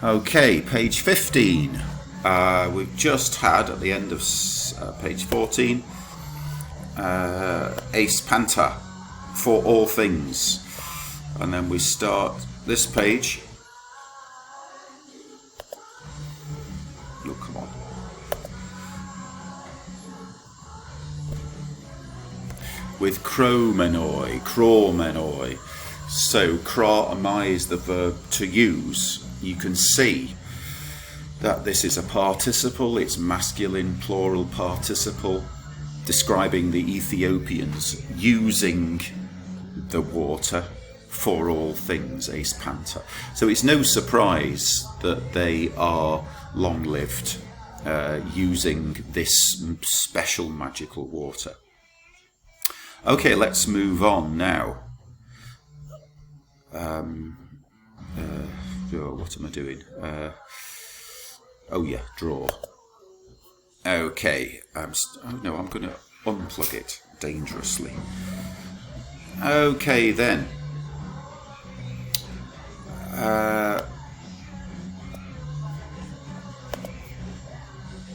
Okay, page 15. We've just had, at the end of page 14, Ace Panta, for all things. And then we start this page. Oh, come on. With chromenoi. So, chra is the verb to use. You can see that this is a participle, it's masculine plural participle, describing the Ethiopians using the water for all things, Ace Panta. So it's no surprise that they are long-lived, using this special magical water. Okay, let's move on now. What am I doing? Oh yeah, draw. Okay, I'm going to unplug it dangerously. Okay then.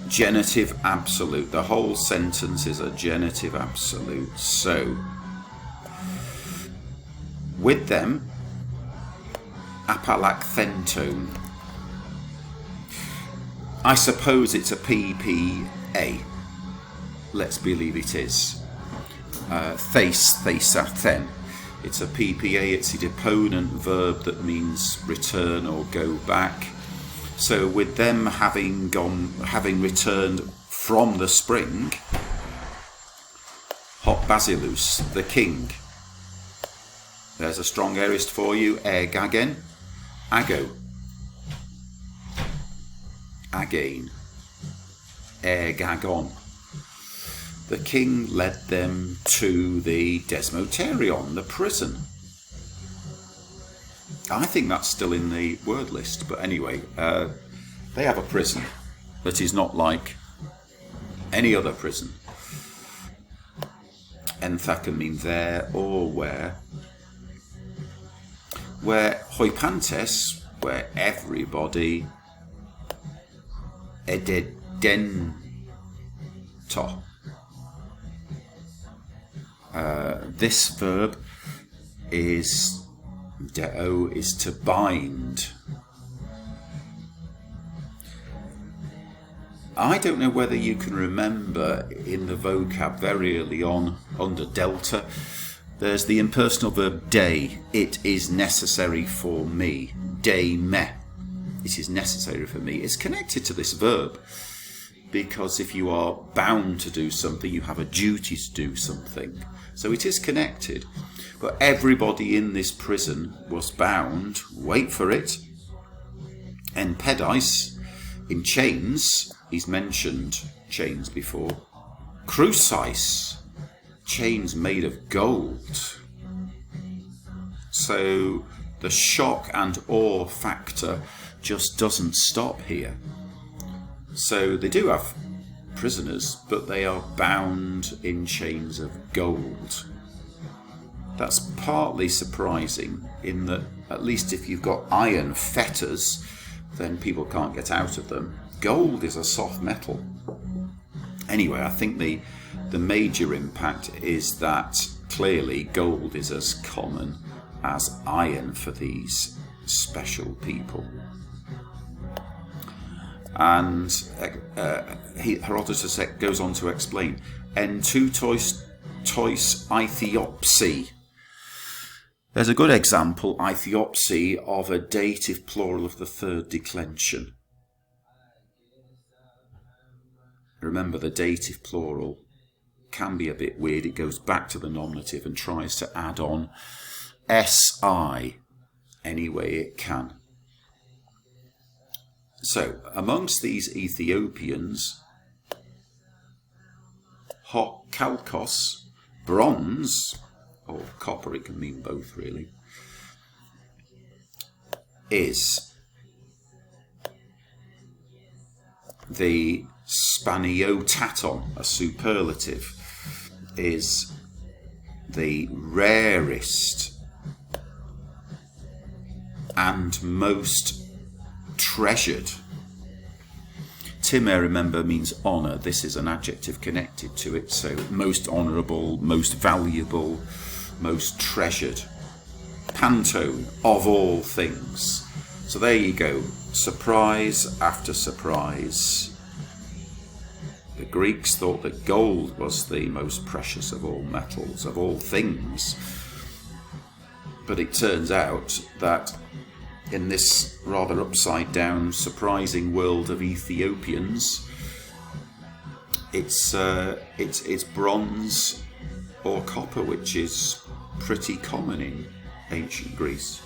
Genitive absolute. The whole sentence is a genitive absolute. So, with them, apalacthentone. I suppose it's a PPA. Let's believe it is. Thesathen. It's a PPA, it's a deponent verb that means return or go back. So with them having returned from the spring, Hot Basilus, the king. There's a strong aorist for you, gagen, ago. Again, gagon. The king led them to the desmoterion, the prison. I think that's still in the word list, but anyway, they have a prison that is not like any other prison. Enthaka means there or where. Where hoipantes, where everybody ededento. This verb is deo, is to bind. I don't know whether you can remember in the vocab very early on under delta, there's the impersonal verb de. It is necessary for me. De me. It is necessary for me. It's connected to this verb because if you are bound to do something, you have a duty to do something. So it is connected. But everybody in this prison was bound, wait for it, en pedis, in chains. He's mentioned chains before. Crucis, chains made of gold. So the shock and awe factor just doesn't stop here. So they do have prisoners, but they are bound in chains of gold. That's partly surprising in that at least if you've got iron fetters, then people can't get out of them. Gold is a soft metal. Anyway, I think the major impact is that clearly gold is as common as iron for these special people. And Herodotus goes on to explain, en tu tois Ethiopsi. There's a good example, Ethiopsi, of a dative plural of the third declension. Remember, the dative plural can be a bit weird. It goes back to the nominative and tries to add on si any way it can. So, amongst these Ethiopians, kalkos, bronze, or copper, it can mean both really, is the spaniotaton, a superlative, is the rarest and most treasured. Tim, I remember, means honour. This is an adjective connected to it, so most honourable, most valuable, most treasured. Pantone, of all things. So there you go, surprise after surprise. The Greeks thought that gold was the most precious of all metals, of all things. But it turns out that in this rather upside down, surprising world of Ethiopians, it's bronze or copper, which is pretty common in ancient Greece.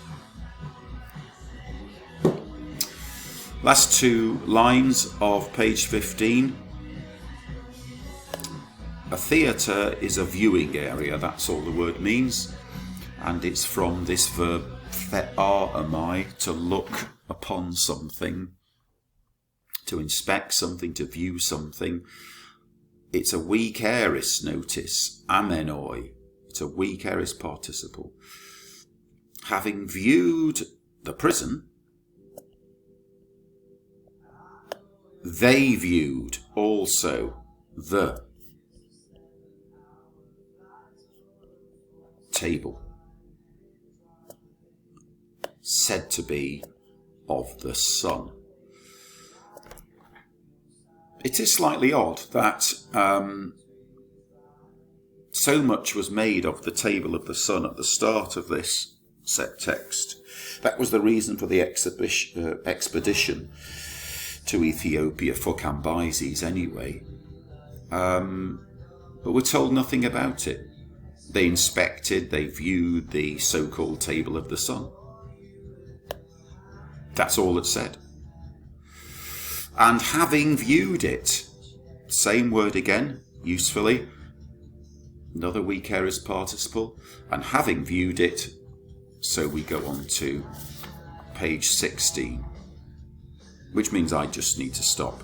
Last two lines of page 15. A theatre is a viewing area, that's all the word means, and it's from this verb theaomai, to look upon something, to inspect something, to view something. It's a weak aorist, notice, amenoi. It's a weak aorist participle. Having viewed the prison, they viewed also the table, said to be of the sun. It is slightly odd that so much was made of the table of the sun at the start of this set text. That was the reason for the expedition to Ethiopia for Cambyses anyway. But we're told nothing about it. They inspected, they viewed the so-called table of the sun. That's all it said. And having viewed it, same word again, usefully, another weak aorist participle, and having viewed it, so we go on to page 16, which means I just need to stop.